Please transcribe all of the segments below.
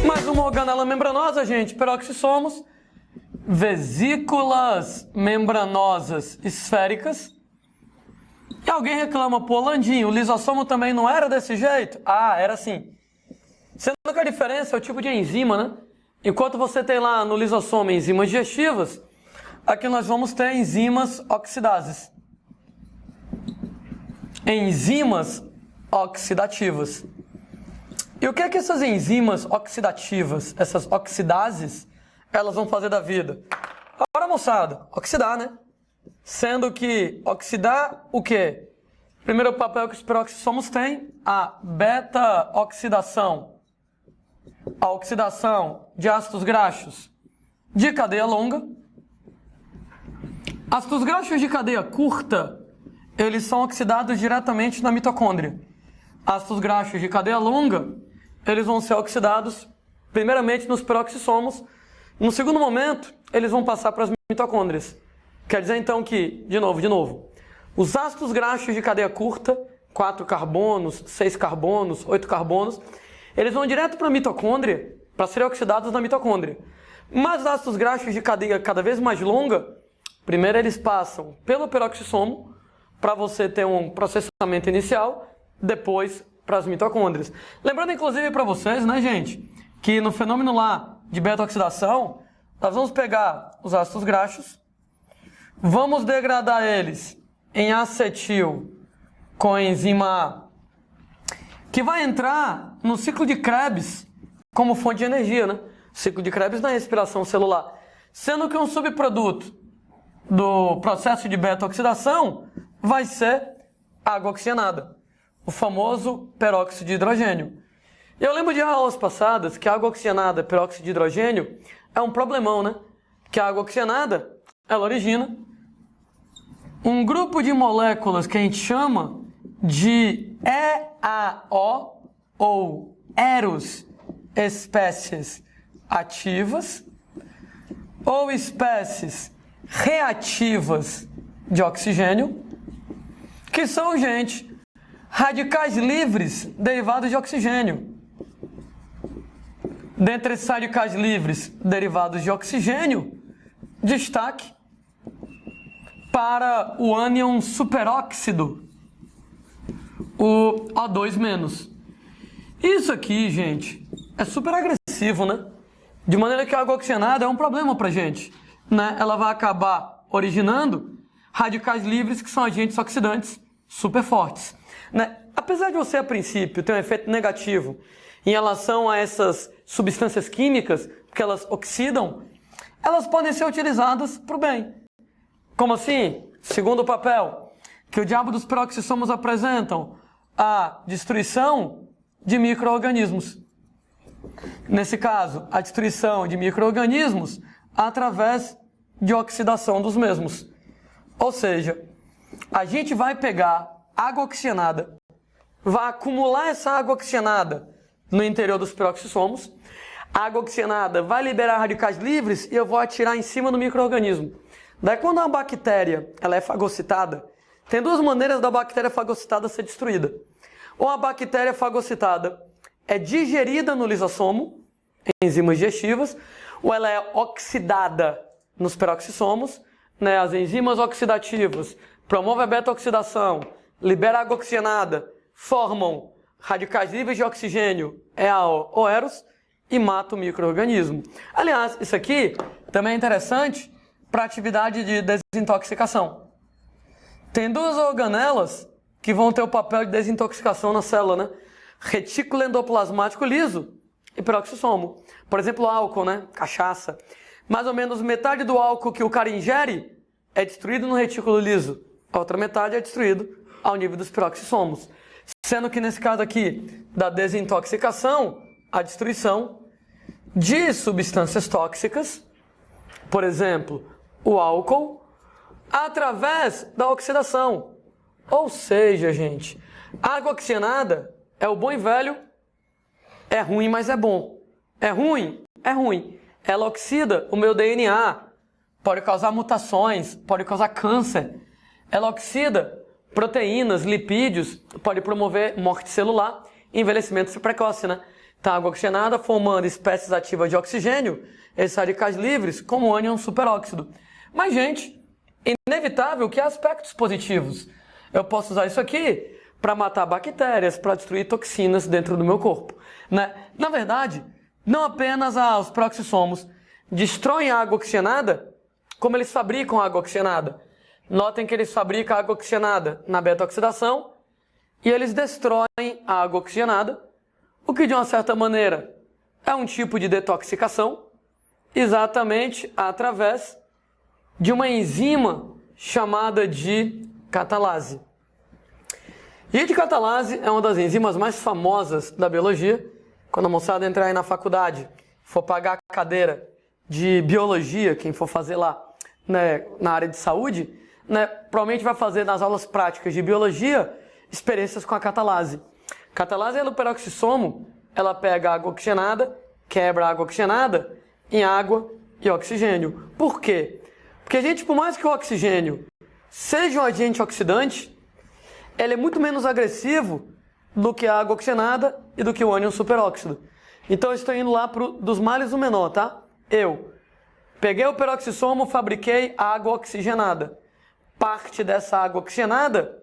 Mais uma organela membranosa, gente, peroxissomos, vesículas membranosas esféricas. E alguém reclama, pô, Landinho, o lisossomo também não era desse jeito? Ah, era assim. Sendo que a diferença é o tipo de enzima, né? Enquanto você tem lá no lisossomo enzimas digestivas, aqui nós vamos ter enzimas oxidases. Enzimas oxidativas. E o que é que essas enzimas oxidativas, essas oxidases, elas vão fazer da vida? Ora, moçada, oxidar, né? Sendo que oxidar o quê? Primeiro papel que os peroxissomos têm, a beta-oxidação. A oxidação de ácidos graxos de cadeia longa. Ácidos graxos de cadeia curta, eles são oxidados diretamente na mitocôndria. Ácidos graxos de cadeia longa, eles vão ser oxidados primeiramente nos peroxissomos. No segundo momento, eles vão passar para as mitocôndrias. Quer dizer então que, de novo, os ácidos graxos de cadeia curta, 4 carbonos, 6 carbonos, 8 carbonos, eles vão direto para a mitocôndria, para serem oxidados na mitocôndria. Mas os ácidos graxos de cadeia cada vez mais longa, primeiro eles passam pelo peroxissomo, para você ter um processamento inicial, depois para as mitocôndrias. Lembrando inclusive para vocês, né, gente, que no fenômeno lá de beta-oxidação, nós vamos pegar os ácidos graxos, vamos degradar eles em acetil com a enzima A, que vai entrar no ciclo de Krebs como fonte de energia, né? Ciclo de Krebs na respiração celular. Sendo que um subproduto do processo de beta-oxidação vai ser água oxigenada, o famoso peróxido de hidrogênio. Eu lembro de aulas passadas que a água oxigenada, peróxido de hidrogênio, é um problemão, né? Que a água oxigenada, ela origina um grupo de moléculas que a gente chama de EAO, ou eros, espécies ativas, ou espécies reativas de oxigênio, que são, gente, radicais livres derivados de oxigênio. Dentre esses radicais livres derivados de oxigênio, destaque para o ânion superóxido, o O2-. Isso aqui, gente, é super agressivo, né? De maneira que a água oxigenada é um problema pra gente, né? Ela vai acabar originando radicais livres que são agentes oxidantes super fortes, né? Apesar de você, a princípio, ter um efeito negativo em relação a essas substâncias químicas, porque elas oxidam, elas podem ser utilizadas para o bem. Como assim? Segundo o papel que o diabo dos peroxissomos apresentam, a destruição de micro-organismos. Nesse caso, a destruição de micro-organismos através de oxidação dos mesmos. Ou seja, a gente vai pegar água oxigenada, vai acumular essa água oxigenada no interior dos peroxissomos, a água oxigenada vai liberar radicais livres e eu vou atirar em cima do micro-organismo. Daí quando uma bactéria ela é fagocitada, tem duas maneiras da bactéria fagocitada ser destruída. Ou a bactéria fagocitada é digerida no lisossomo, enzimas digestivas, ou ela é oxidada nos peroxissomos, né? As enzimas oxidativas promovem a beta-oxidação, liberam água oxigenada, formam radicais livres de oxigênio, EAO ou eros, e matam o micro-organismo. Aliás, isso aqui também é interessante para a atividade de desintoxicação. Tem duas organelas que vão ter o papel de desintoxicação na célula, né? Retículo endoplasmático liso e peroxissomo. Por exemplo, álcool, né? Cachaça. Mais ou menos metade do álcool que o cara ingere é destruído no retículo liso. A outra metade é destruído ao nível dos peroxissomos. Sendo que nesse caso aqui da desintoxicação, a destruição de substâncias tóxicas, por exemplo, o álcool, através da oxidação. Ou seja, gente, água oxigenada é o bom e velho, é ruim, mas é bom. É ruim? É ruim. Ela oxida o meu DNA, pode causar mutações, pode causar câncer. Ela oxida proteínas, lipídios, pode promover morte celular e envelhecimento precoce, né? tá água oxigenada formando espécies ativas de oxigênio, esses radicais livres, como o ânion superóxido. Mas, gente, é inevitável que há aspectos positivos. Eu posso usar isso aqui para matar bactérias, para destruir toxinas dentro do meu corpo, né? Na verdade, não apenas os peroxissomos destroem a água oxigenada, como eles fabricam água oxigenada. Notem que eles fabricam água oxigenada na beta-oxidação e eles destroem a água oxigenada, o que de uma certa maneira é um tipo de detoxicação, exatamente através de uma enzima chamada de catalase. E de catalase é uma das enzimas mais famosas da biologia. Quando a moçada entrar aí na faculdade, for pagar a cadeira de biologia, quem for fazer lá, né, na área de saúde, né, provavelmente vai fazer nas aulas práticas de biologia experiências com a catalase. Catalase é no peroxissomo, ela pega água oxigenada, quebra a água oxigenada em água e oxigênio. Por quê? Porque, gente, por mais que o oxigênio seja um agente oxidante, ele é muito menos agressivo do que a água oxigenada e do que o ânion superóxido. Então eu estou indo lá dos males o menor, tá? Eu peguei o peroxissomo, fabriquei água oxigenada. Parte dessa água oxigenada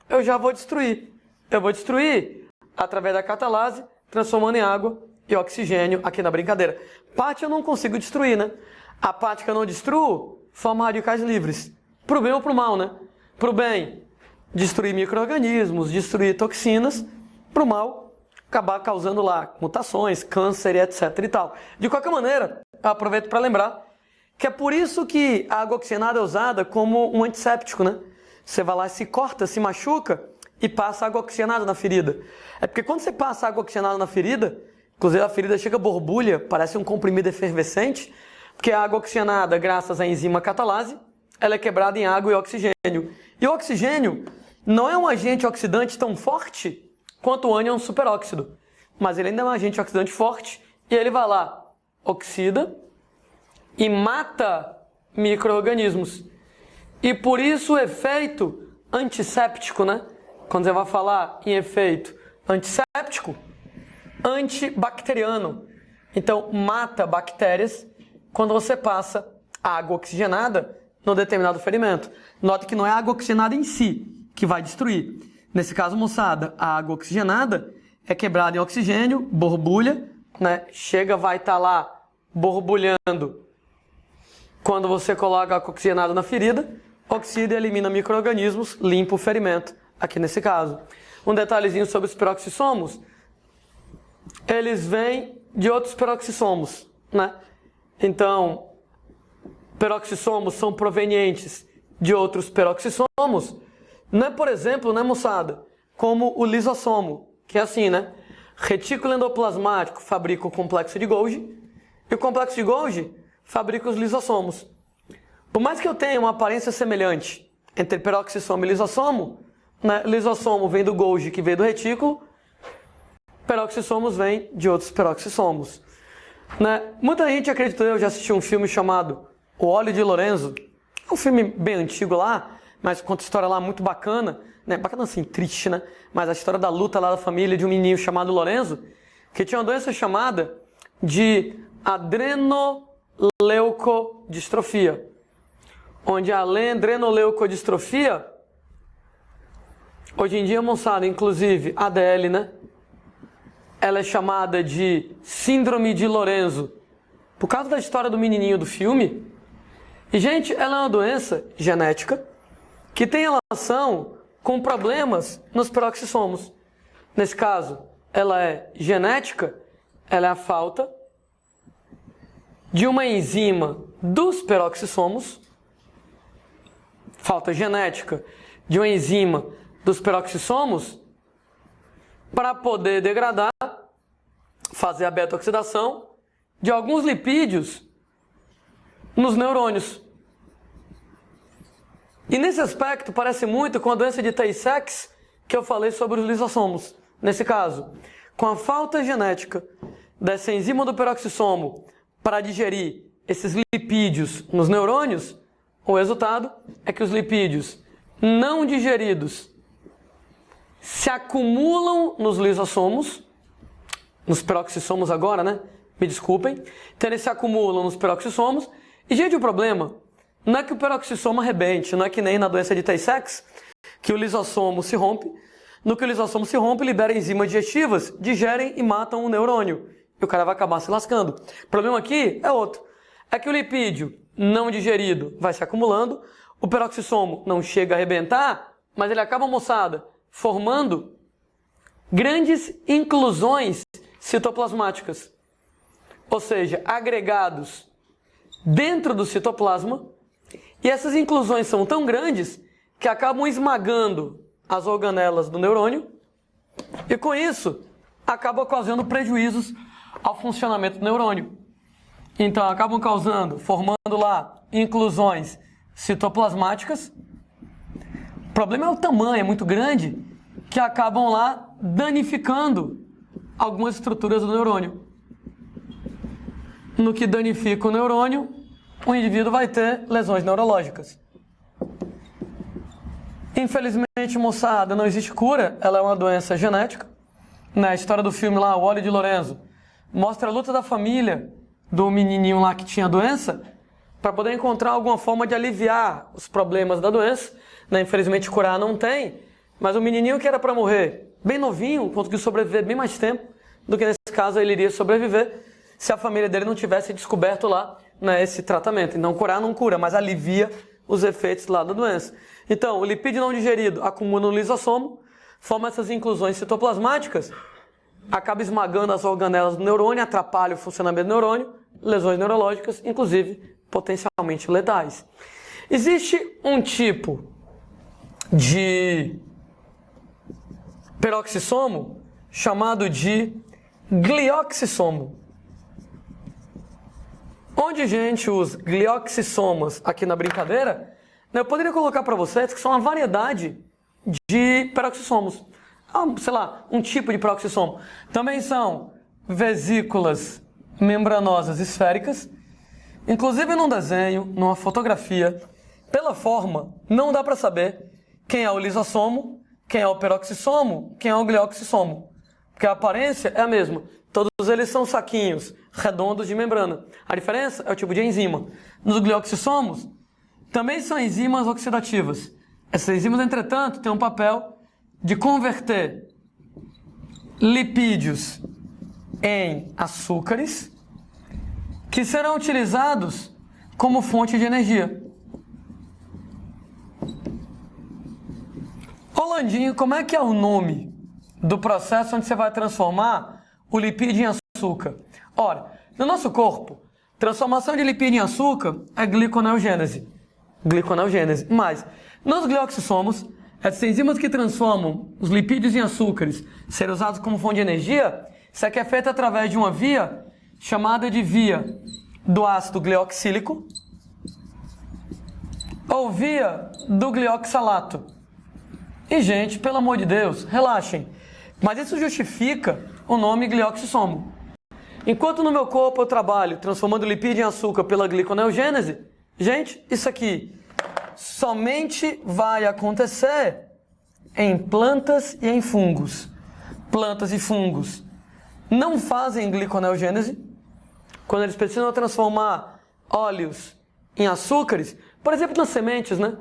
eu já vou destruir. Eu vou destruir através da catalase, transformando em água e oxigênio aqui na brincadeira. Parte eu não consigo destruir, né? A parte que eu não destruo forma radicais livres. Pro bem ou pro mal, né? Pro bem, destruir micro-organismos, destruir toxinas. Pro mal, acabar causando lá mutações, câncer e etc e tal. De qualquer maneira, eu aproveito para lembrar que é por isso que a água oxigenada é usada como um antisséptico, né? Você vai lá, se corta, se machuca e passa água oxigenada na ferida. É porque quando você passa água oxigenada na ferida, inclusive a ferida chega borbulha, parece um comprimido efervescente, porque a água oxigenada, graças à enzima catalase, ela é quebrada em água e oxigênio. E o oxigênio não é um agente oxidante tão forte quanto o ânion superóxido, mas ele ainda é um agente oxidante forte e ele vai lá, oxida e mata micro-organismos. E por isso o efeito antisséptico, né? Quando você vai falar em efeito antisséptico, antibacteriano. Então, mata bactérias quando você passa água oxigenada no determinado ferimento. Note que não é a água oxigenada em si que vai destruir. Nesse caso, moçada, a água oxigenada é quebrada em oxigênio, borbulha, né? Chega, vai estar lá borbulhando. Quando você coloca água oxigenada na ferida, oxida e elimina micro-organismos, limpa o ferimento, aqui nesse caso. Um detalhezinho sobre os peroxissomos. Eles vêm de outros peroxissomos, né? Então, peroxissomos são provenientes de outros peroxissomos. Não é, por exemplo, né, moçada, como o lisossomo, que é assim, né? Retículo endoplasmático fabrica o complexo de Golgi e o complexo de Golgi fabrica os lisossomos. Por mais que eu tenha uma aparência semelhante entre peroxissomo e lisossomo, né? Lisossomo vem do Golgi, que vem do retículo, peroxissomos vêm de outros peroxissomos. Né? Muita gente acreditou, eu já assisti um filme chamado O Óleo de Lorenzo, é um filme bem antigo lá, mas conta a história lá muito bacana, né? Bacana assim, triste, né? Mas a história da luta lá da família de um menino chamado Lorenzo, que tinha uma doença chamada de adrenoleucodistrofia, onde a adrenoleucodistrofia, hoje em dia, moçada, inclusive ADL, né? Ela é chamada de síndrome de Lorenzo, por causa da história do menininho do filme. E, gente, ela é uma doença genética que tem relação com problemas nos peroxissomos. Nesse caso, ela é genética, ela é a falta de uma enzima dos peroxissomos, falta genética de uma enzima dos peroxissomos para poder degradar, fazer a beta-oxidação de alguns lipídios nos neurônios. E nesse aspecto parece muito com a doença de Tay-Sachs que eu falei sobre os lisossomos. Nesse caso, com a falta genética dessa enzima do peroxissomo para digerir esses lipídios nos neurônios, o resultado é que os lipídios não digeridos se acumulam nos lisossomos, nos peroxissomos agora, né? Me desculpem. Então eles se acumulam nos peroxissomos. E, gente, o problema não é que o peroxissomo arrebente, não é que nem na doença de Tay-Sachs, que o lisossomo se rompe. No que o lisossomo se rompe, libera enzimas digestivas, digerem e matam o neurônio. E o cara vai acabar se lascando. O problema aqui é outro. É que o lipídio não digerido vai se acumulando, o peroxissomo não chega a arrebentar, mas ele acaba, moçada, formando grandes inclusões citoplasmáticas. Ou seja, agregados dentro do citoplasma. E essas inclusões são tão grandes que acabam esmagando as organelas do neurônio e, com isso, acabam causando prejuízos ao funcionamento do neurônio. Então, acabam formando lá inclusões citoplasmáticas. O problema é o tamanho, é muito grande, que acabam lá danificando algumas estruturas do neurônio. No que danifica o neurônio, o indivíduo vai ter lesões neurológicas. Infelizmente, moçada, não existe cura, ela é uma doença genética. Na história do filme lá, O Óleo de Lorenzo, mostra a luta da família do menininho lá que tinha a doença para poder encontrar alguma forma de aliviar os problemas da doença. Infelizmente, curar não tem, mas o menininho que era para morrer bem novinho, conseguiu sobreviver bem mais tempo do que nesse caso ele iria sobreviver se a família dele não tivesse descoberto lá, né, esse tratamento. Então, curar não cura, mas alivia os efeitos lá da doença. Então, o lipídio não digerido acumula no lisossomo, forma essas inclusões citoplasmáticas, acaba esmagando as organelas do neurônio, atrapalha o funcionamento do neurônio, lesões neurológicas, inclusive potencialmente letais. Existe um tipo de peroxissomo chamado de glioxissomo. Onde, gente, os glioxissomas aqui na brincadeira, eu poderia colocar para vocês que são uma variedade de peroxissomos. Sei lá, um tipo de peroxissomo. Também são vesículas membranosas esféricas. Inclusive num desenho, numa fotografia, pela forma, não dá para saber quem é o lisossomo, quem é o peroxissomo, quem é o glioxissomo. Porque a aparência é a mesma. Todos eles são saquinhos redondos de membrana. A diferença é o tipo de enzima. Nos glioxissomos, também são enzimas oxidativas. Essas enzimas, entretanto, têm um papel de converter lipídios em açúcares que serão utilizados como fonte de energia. Rolandinho, como é que é o nome do processo onde você vai transformar o lipídio em açúcar? Ora, no nosso corpo, transformação de lipídio em açúcar é gliconeogênese. Mas, nos glioxissomos, essas enzimas que transformam os lipídios em açúcares serem usados como fonte de energia, isso aqui é feito através de uma via chamada de via do ácido glioxílico ou via do glioxalato. E, gente, pelo amor de Deus, relaxem. Mas isso justifica o nome glioxissomo. Enquanto no meu corpo eu trabalho transformando lipídio em açúcar pela gliconeogênese, gente, isso aqui somente vai acontecer em plantas e em fungos. Plantas e fungos não fazem gliconeogênese. Quando eles precisam transformar óleos em açúcares, por exemplo, nas sementes, né?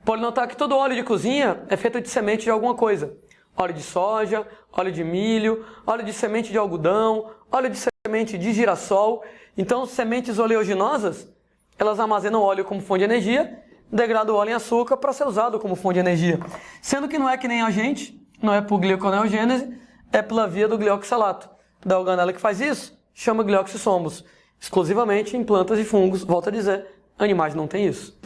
Pode notar que todo óleo de cozinha é feito de semente de alguma coisa. Óleo de soja, óleo de milho, óleo de semente de algodão, óleo de semente de girassol. Então, sementes oleaginosas, elas armazenam óleo como fonte de energia, degradam o óleo em açúcar para ser usado como fonte de energia. Sendo que não é que nem a gente, não é por gliconeogênese, é pela via do glioxalato. Da organela que faz isso, chama glioxissomos. Exclusivamente em plantas e fungos, volto a dizer, animais não têm isso.